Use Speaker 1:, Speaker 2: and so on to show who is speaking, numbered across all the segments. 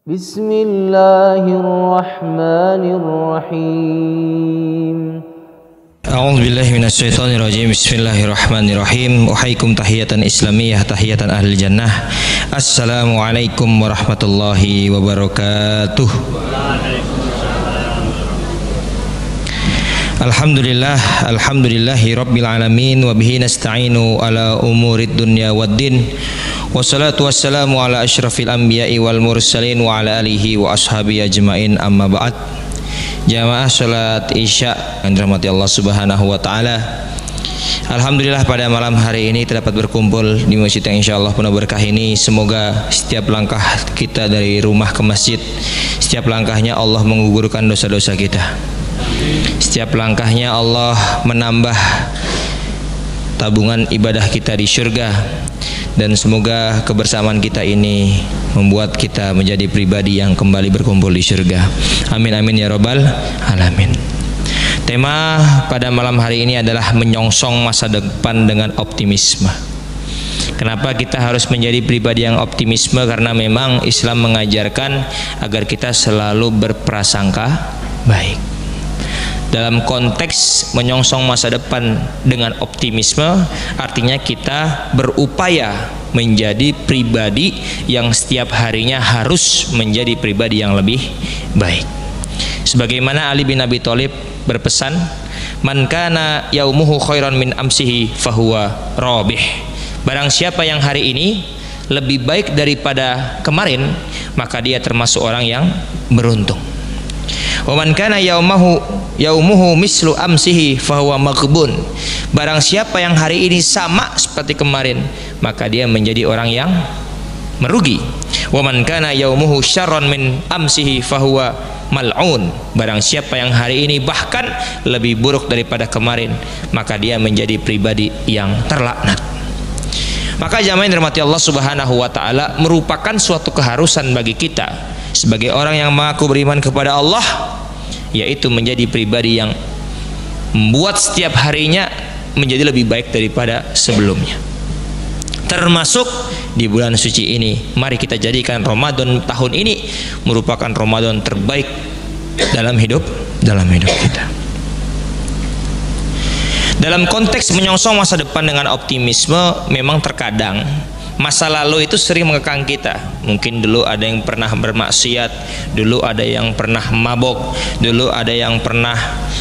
Speaker 1: Bismillahirrahmanirrahim.
Speaker 2: A'udzubillahi minasyaitonirrajim. Bismillahirrahmanirrahim. Uhaikum tahiyatan islamiyah, tahiyatan ahli jannah. Assalamualaikum warahmatullahi wabarakatuh. Alhamdulillahi rabbil alamin, wa bihi nasta'inu ala umurid dunya waddin. Wassalatu wassalamu ala asyrafil anbiya'i wal mursalin wa ala alihi wa ashabihi ajmain, amma ba'd. Jamaah salat isya yang dirahmati Allah subhanahu wa ta'ala, alhamdulillah pada malam hari ini terdapat berkumpul di masjid yang insyaallah penuh berkah ini. Semoga setiap langkah kita dari rumah ke masjid, setiap langkahnya Allah menggugurkan dosa-dosa kita. Setiap langkahnya Allah menambah tabungan ibadah kita di surga. Dan semoga kebersamaan kita ini membuat kita menjadi pribadi yang kembali berkumpul di surga. Amin amin ya robbal alamin. Tema pada malam hari ini adalah menyongsong masa depan dengan optimisme. Kenapa kita harus menjadi pribadi yang optimisme? Karena memang Islam mengajarkan agar kita selalu berprasangka baik. Dalam konteks menyongsong masa depan dengan optimisme, artinya kita berupaya menjadi pribadi yang setiap harinya harus menjadi pribadi yang lebih baik. Sebagaimana Ali bin Abi Thalib berpesan, "Man kana yaumuhu khairan min amsihi fahuwa rabih." Barang siapa yang hari ini lebih baik daripada kemarin, maka dia termasuk orang yang beruntung. Wa man kana yaumuhu mislu amsihi fahuwa maghbun. Barang siapa yang hari ini sama seperti kemarin, maka dia menjadi orang yang merugi. Wa man kana yaumuhu syarran min amsihi fahuwa mal'un. Barang siapa yang hari ini bahkan lebih buruk daripada kemarin, maka dia menjadi pribadi yang terlaknat. Maka jamaah yang dirahmati Allah subhanahu wa ta'ala, merupakan suatu keharusan bagi kita sebagai orang yang mengaku beriman kepada Allah, yaitu menjadi pribadi yang membuat setiap harinya menjadi lebih baik daripada sebelumnya. Termasuk di bulan suci ini, mari kita jadikan Ramadan tahun ini merupakan Ramadan terbaik dalam hidup kita. Dalam konteks menyongsong masa depan dengan optimisme, memang terkadang masa lalu itu sering mengekang kita. Mungkin dulu ada yang pernah bermaksiat, dulu ada yang pernah mabok, dulu ada yang pernah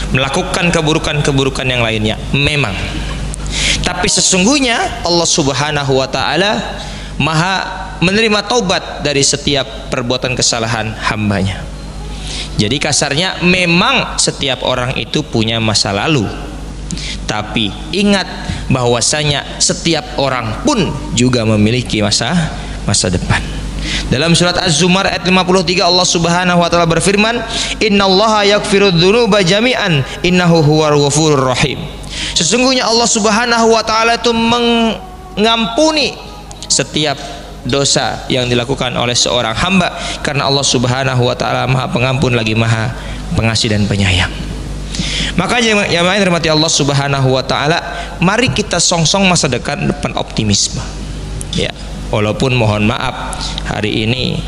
Speaker 2: melakukan keburukan-keburukan yang lainnya. Memang. Tapi sesungguhnya Allah subhanahu wa ta'ala maha menerima taubat dari setiap perbuatan kesalahan hambanya. Jadi kasarnya memang setiap orang itu punya masa lalu. Tapi ingat bahwasanya setiap orang pun juga memiliki masa depan. Dalam surat Az-Zumar ayat 53 Allah Subhanahu wa taala berfirman, "Innallaha yaghfiru dzunuba jami'an innahu huwal ghafurur rahim." Sesungguhnya Allah Subhanahu wa taala itu mengampuni setiap dosa yang dilakukan oleh seorang hamba, karena Allah Subhanahu wa taala Maha Pengampun lagi Maha Pengasih dan Penyayang. Maka jemaah yang dirahmati Allah subhanahu wa ta'ala, mari kita songsong masa depan optimisme. Ya, walaupun mohon maaf hari ini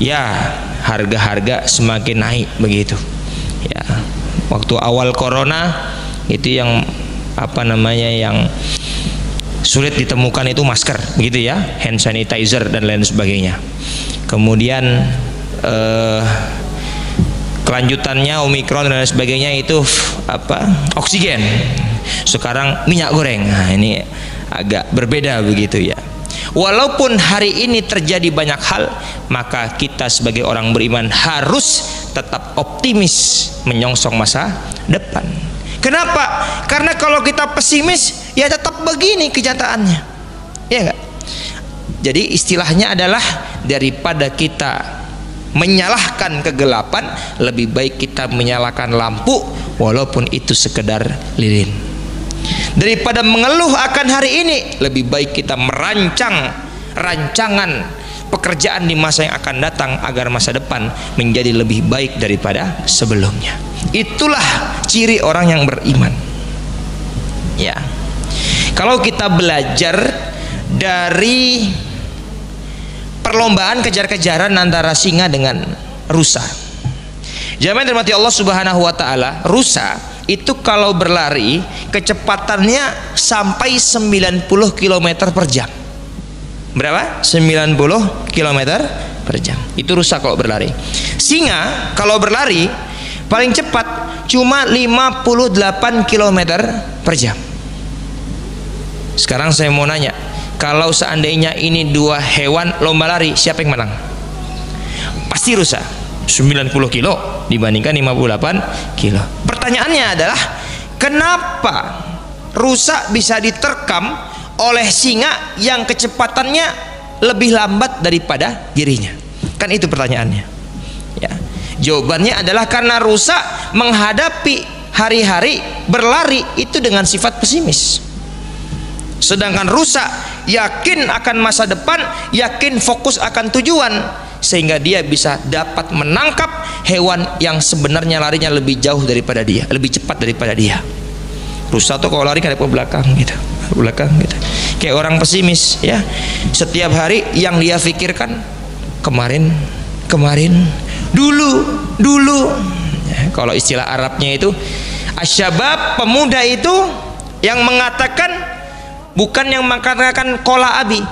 Speaker 2: ya harga-harga semakin naik begitu. Ya, waktu awal corona itu yang yang sulit ditemukan itu masker begitu ya, hand sanitizer dan lain sebagainya. Kemudian kelanjutannya Omikron dan sebagainya itu oksigen. Sekarang minyak goreng. Nah, ini agak berbeda begitu ya. Walaupun hari ini terjadi banyak hal, maka kita sebagai orang beriman harus tetap optimis menyongsong masa depan. Kenapa? Karena kalau kita pesimis, ya tetap begini kenyataannya. Ya enggak? Jadi istilahnya adalah daripada kita menyalahkan kegelapan, lebih baik kita menyalakan lampu walaupun itu sekedar lilin. Daripada mengeluh akan hari ini, lebih baik kita merancang rancangan pekerjaan di masa yang akan datang agar masa depan menjadi lebih baik daripada sebelumnya. Itulah ciri orang yang beriman. Ya. Kalau kita belajar dari perlombaan kejar-kejaran antara singa dengan rusa. Jamaah yang dirahmati Allah Subhanahu wa taala, rusa itu kalau berlari kecepatannya sampai 90 km per jam. Berapa? 90 km per jam. Itu rusa kalau berlari. Singa kalau berlari paling cepat cuma 58 km per jam. Sekarang saya mau nanya, kalau seandainya ini dua hewan lomba lari, siapa yang menang? Pasti rusa. 90 kilo dibandingkan 58 kilo. Pertanyaannya adalah, kenapa rusa bisa diterkam oleh singa yang kecepatannya lebih lambat daripada dirinya? Kan itu pertanyaannya. Ya. Jawabannya adalah karena rusa menghadapi hari-hari berlari itu dengan sifat pesimis. Sedangkan rusa yakin akan masa depan, yakin fokus akan tujuan, sehingga dia bisa dapat menangkap hewan yang sebenarnya larinya lebih jauh daripada dia, lebih cepat daripada dia. Rusa tuh kalau lari kan ke belakang gitu, kayak orang pesimis ya. Setiap hari yang dia pikirkan kemarin, dulu ya, kalau istilah Arabnya itu asyabab, pemuda itu yang mengatakan, bukan yang mengatakan kola abi.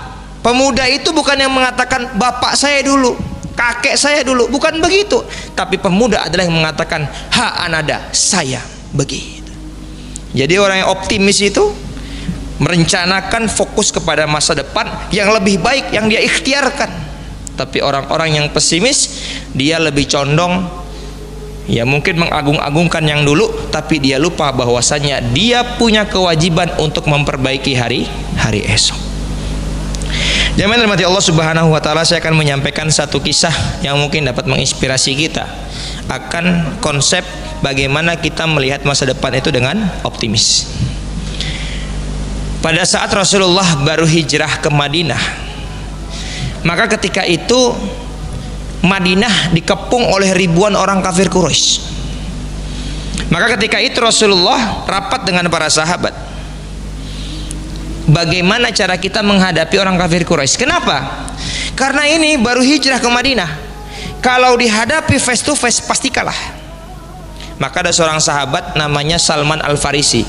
Speaker 2: Pemuda itu bukan yang mengatakan bapak saya dulu, kakek saya dulu, bukan begitu. Tapi pemuda adalah yang mengatakan ha anada, saya begitu. Jadi orang yang optimis itu merencanakan fokus kepada masa depan yang lebih baik yang dia ikhtiarkan. Tapi orang-orang yang pesimis, dia lebih condong ya mungkin mengagung-agungkan yang dulu, tapi dia lupa bahwasanya dia punya kewajiban untuk memperbaiki hari esok. Jamaah yang dirahmati Allah Subhanahu wa taala, saya akan menyampaikan satu kisah yang mungkin dapat menginspirasi kita akan konsep bagaimana kita melihat masa depan itu dengan optimis. Pada saat Rasulullah baru hijrah ke Madinah, maka ketika itu Madinah dikepung oleh ribuan orang kafir Quraisy. Maka ketika itu Rasulullah rapat dengan para sahabat. Bagaimana cara kita menghadapi orang kafir Quraisy? Kenapa? Karena ini baru hijrah ke Madinah. Kalau dihadapi face to face pasti kalah. Maka ada seorang sahabat namanya Salman Al-Farisi,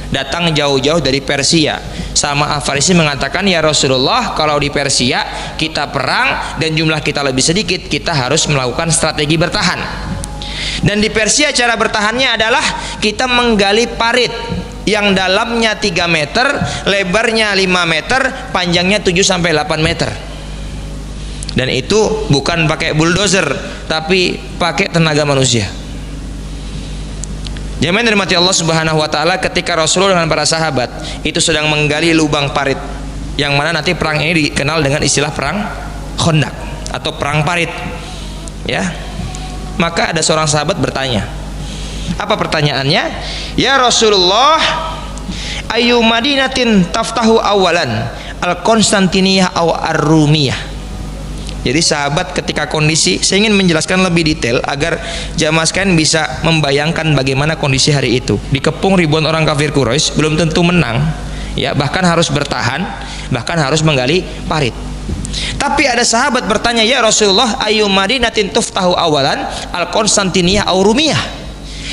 Speaker 2: datang jauh-jauh dari Persia. Salman Al-Farisi mengatakan, ya Rasulullah, kalau di Persia kita perang dan jumlah kita lebih sedikit, kita harus melakukan strategi bertahan. Dan di Persia cara bertahannya adalah kita menggali parit yang dalamnya 3 meter, lebarnya 5 meter, panjangnya 7-8 meter. Dan itu bukan pakai bulldozer, tapi pakai tenaga manusia. Jamaah yang dirahmati Allah Subhanahu wa taala, ketika Rasulullah dengan para sahabat itu sedang menggali lubang parit, yang mana nanti perang ini dikenal dengan istilah perang Khandaq atau perang parit. Ya. Maka ada seorang sahabat bertanya. Apa pertanyaannya? Ya Rasulullah, ayu madinatin taftahu awalan, al-Konstantiniyah aw ar-Rumiyah. Jadi sahabat ketika kondisi, saya ingin menjelaskan lebih detail agar jamaah sekalian bisa membayangkan bagaimana kondisi hari itu. Dikepung ribuan orang kafir Quraisy, belum tentu menang, ya, bahkan harus bertahan, bahkan harus menggali parit. Tapi ada sahabat bertanya, ya Rasulullah, ayu madinatin tuftahu awalan, al-Konstantiniyah aw Rumiyah.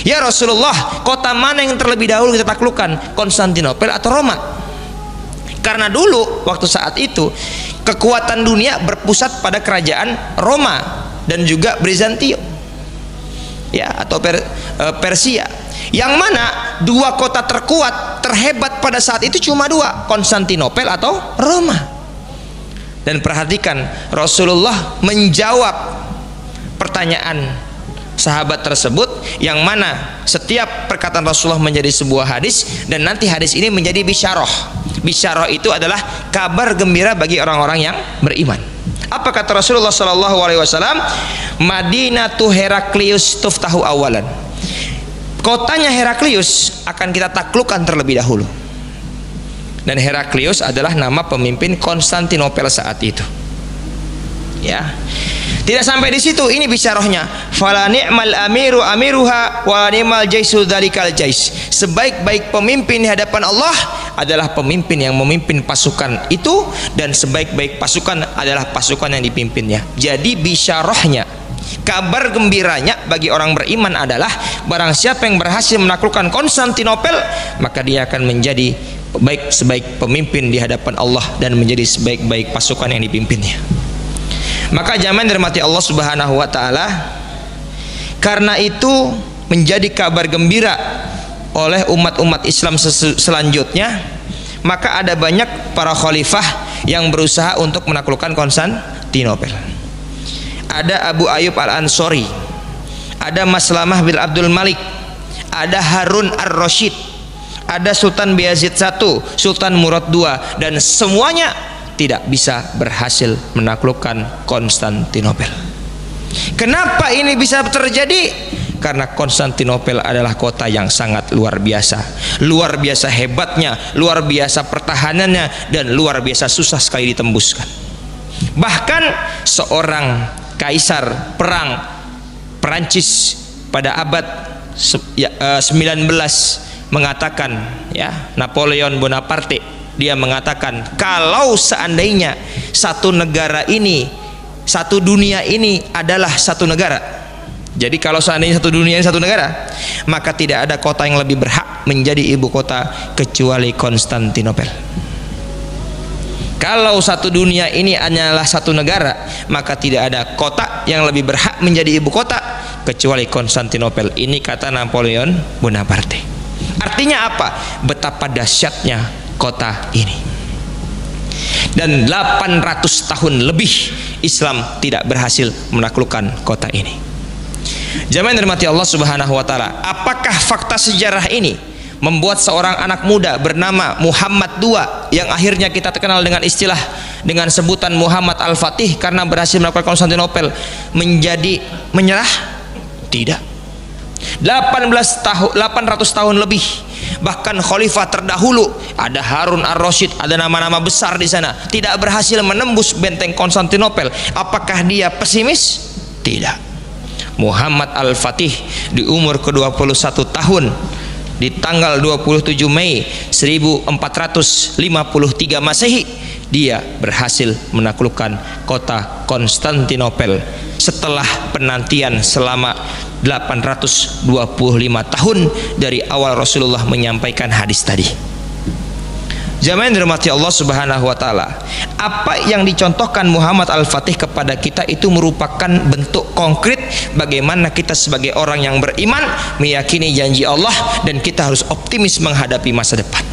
Speaker 2: Ya Rasulullah, kota mana yang terlebih dahulu kita taklukkan, Konstantinopel atau Roma? Karena dulu waktu saat itu kekuatan dunia berpusat pada kerajaan Roma dan juga Bizantium, ya, atau Persia. Yang mana dua kota terkuat, terhebat pada saat itu cuma dua, Konstantinopel atau Roma. Dan perhatikan, Rasulullah menjawab pertanyaan sahabat tersebut, yang mana setiap perkataan Rasulullah menjadi sebuah hadis, dan nanti hadis ini menjadi bisyarah. Bisyarah itu adalah kabar gembira bagi orang-orang yang beriman. Apa kata Rasulullah SAW? Madinatu Heraklius tuftahu awalan. Kotanya Heraklius akan kita taklukkan terlebih dahulu. Dan Heraklius adalah nama pemimpin Konstantinopel saat itu. Ya. Tidak sampai di situ, ini bisyarahnya. Fala ni'mal amiru amiruha wa ni'mal jaisu dzalikal jais. Sebaik-baik pemimpin di hadapan Allah adalah pemimpin yang memimpin pasukan itu, dan sebaik-baik pasukan adalah pasukan yang dipimpinnya. Jadi bisyarahnya, kabar gembiranya bagi orang beriman adalah barang siapa yang berhasil menaklukkan Konstantinopel, maka dia akan menjadi sebaik pemimpin di hadapan Allah dan menjadi sebaik-baik pasukan yang dipimpinnya. Maka jamaah dirahmati Allah Subhanahu wa taala, karena itu menjadi kabar gembira oleh umat-umat Islam selanjutnya, maka ada banyak para khalifah yang berusaha untuk menaklukkan Konstantinopel. Ada Abu Ayyub Al-Ansori, ada Maslamah bin Abdul Malik, ada Harun Ar-Rasyid, ada Sultan Bayezid I, Sultan Murad II, dan semuanya tidak bisa berhasil menaklukkan Konstantinopel. Kenapa ini bisa terjadi? Karena Konstantinopel adalah kota yang sangat luar biasa hebatnya, luar biasa pertahanannya, dan luar biasa susah sekali ditembuskan. Bahkan seorang kaisar perang Perancis pada abad 19 mengatakan, ya, Napoleon Bonaparte, dia mengatakan kalau seandainya satu negara ini, satu dunia ini adalah satu negara, jadi kalau seandainya satu dunia ini satu negara, maka tidak ada kota yang lebih berhak menjadi ibu kota kecuali Konstantinopel. Kalau satu dunia ini hanyalah satu negara, maka tidak ada kota yang lebih berhak menjadi ibu kota kecuali Konstantinopel. Ini kata Napoleon Bonaparte. Artinya apa? Betapa dahsyatnya kota ini. Dan 800 tahun lebih Islam tidak berhasil menaklukkan kota ini. Jamaah yang dirahmati Allah Subhanahu wa taala, apakah fakta sejarah ini membuat seorang anak muda bernama Muhammad II, yang akhirnya kita terkenal dengan istilah, dengan sebutan Muhammad Al-Fatih karena berhasil melakukan Konstantinopel, menjadi menyerah? Tidak. 800 tahun lebih, bahkan khalifah terdahulu ada Harun Ar-Rasyid, ada nama-nama besar di sana, tidak berhasil menembus benteng Konstantinopel. Apakah dia pesimis? Tidak. Muhammad Al-Fatih di umur ke-21 tahun, di tanggal 27 Mei 1453 Masehi, dia berhasil menaklukkan kota Konstantinopel setelah penantian selama 825 tahun dari awal Rasulullah menyampaikan hadis tadi. Jamaah yang dirahmati Allah Subhanahu wa taala, apa yang dicontohkan Muhammad Al-Fatih kepada kita itu merupakan bentuk konkret bagaimana kita sebagai orang yang beriman meyakini janji Allah, dan kita harus optimis menghadapi masa depan.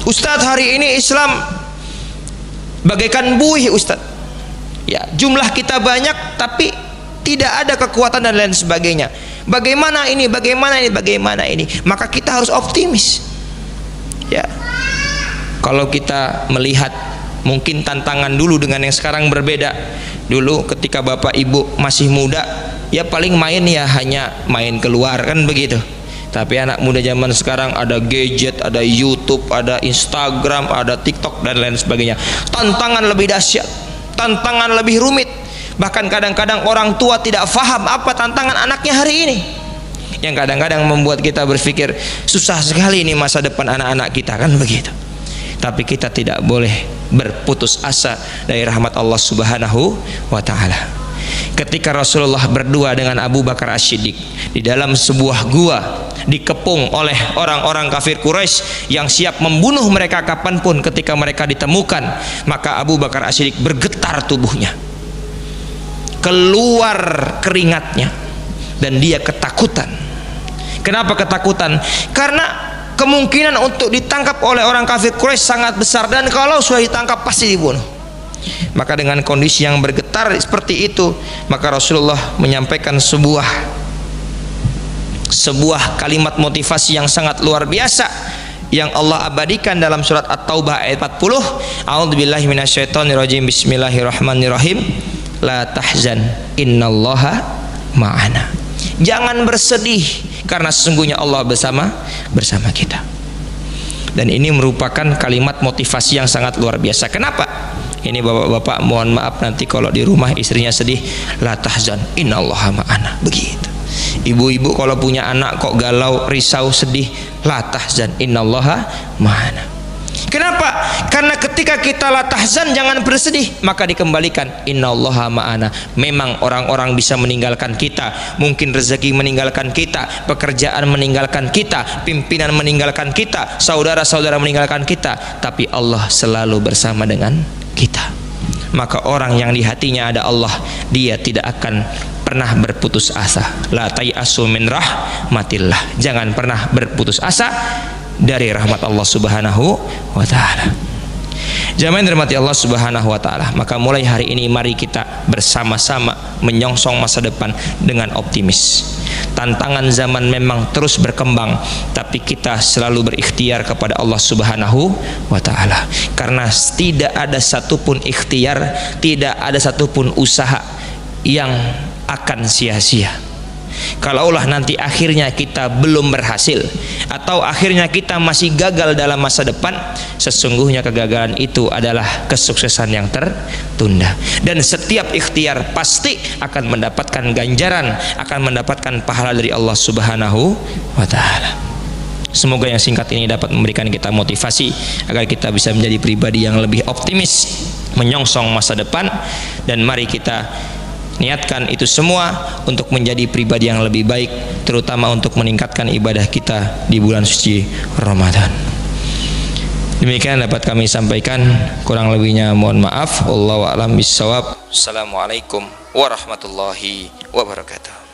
Speaker 2: Ustadz, hari ini Islam bagaikan buih, Ustadz. Ya, jumlah kita banyak tapi tidak ada kekuatan dan lain sebagainya. Bagaimana ini? Bagaimana ini? Bagaimana ini? Maka kita harus optimis. Ya. Kalau kita melihat mungkin tantangan dulu dengan yang sekarang berbeda. Dulu ketika bapak ibu masih muda, ya paling main ya hanya main keluar, kan begitu. Tapi anak muda zaman sekarang ada gadget, ada YouTube, ada Instagram, ada TikTok dan lain sebagainya. Tantangan lebih dahsyat, tantangan lebih rumit. Bahkan kadang-kadang orang tua tidak faham apa tantangan anaknya hari ini, yang kadang-kadang membuat kita berpikir susah sekali ini masa depan anak-anak kita, kan begitu. Tapi kita tidak boleh berputus asa dari rahmat Allah Subhanahu wa taala. Ketika Rasulullah berdua dengan Abu Bakar As-Siddiq di dalam sebuah gua, dikepung oleh orang-orang kafir Quraisy yang siap membunuh mereka kapanpun ketika mereka ditemukan, maka Abu Bakar As-Siddiq bergetar tubuhnya, keluar keringatnya, dan dia ketakutan. Kenapa ketakutan? Karena kemungkinan untuk ditangkap oleh orang kafir Quraisy sangat besar, dan kalau sudah ditangkap pasti dibunuh. Maka dengan kondisi yang bergetar seperti itu, maka Rasulullah menyampaikan sebuah kalimat motivasi yang sangat luar biasa yang Allah abadikan dalam surat At-Taubah ayat 40. A'udzubillahi minasyaitonirrajim. Bismillahirrahmanirrahim. La tahzan innallaha ma'ana. Jangan bersedih karena sesungguhnya Allah bersama kita. Dan ini merupakan kalimat motivasi yang sangat luar biasa. Kenapa? Ini bapak-bapak mohon maaf nanti kalau di rumah istrinya sedih, la tahzan innallaha ma'ana. Begitu. Ibu-ibu kalau punya anak kok galau, risau, sedih, la tahzan innallaha ma'ana. Kenapa? Karena ketika kita la tahzan, jangan bersedih, maka dikembalikan innallaha ma'ana. Memang orang-orang bisa meninggalkan kita, mungkin rezeki meninggalkan kita, pekerjaan meninggalkan kita, pimpinan meninggalkan kita, saudara-saudara meninggalkan kita, tapi Allah selalu bersama dengan kita. Maka orang yang di hatinya ada Allah, dia tidak akan pernah berputus asa. La tayasu min rahmatillah. Jangan pernah berputus asa dari rahmat Allah Subhanahu wa taala. Jamaah yang dirahmati Allah Subhanahu wa taala, maka mulai hari ini mari kita bersama-sama menyongsong masa depan dengan optimis. Tantangan zaman memang terus berkembang, tapi kita selalu berikhtiar kepada Allah Subhanahu wa taala. Karena tidak ada satupun ikhtiar, tidak ada satupun usaha yang akan sia-sia. Kalaulah nanti akhirnya kita belum berhasil atau akhirnya kita masih gagal dalam masa depan, sesungguhnya kegagalan itu adalah kesuksesan yang tertunda. Dan setiap ikhtiar pasti akan mendapatkan ganjaran, akan mendapatkan pahala dari Allah Subhanahu wa taala. Semoga yang singkat ini dapat memberikan kita motivasi agar kita bisa menjadi pribadi yang lebih optimis menyongsong masa depan, dan mari kita niatkan itu semua untuk menjadi pribadi yang lebih baik, terutama untuk meningkatkan ibadah kita di bulan suci Ramadan. Demikian dapat kami sampaikan, kurang lebihnya mohon maaf. Wallahu a'lam bishawab. Assalamualaikum warahmatullahi wabarakatuh.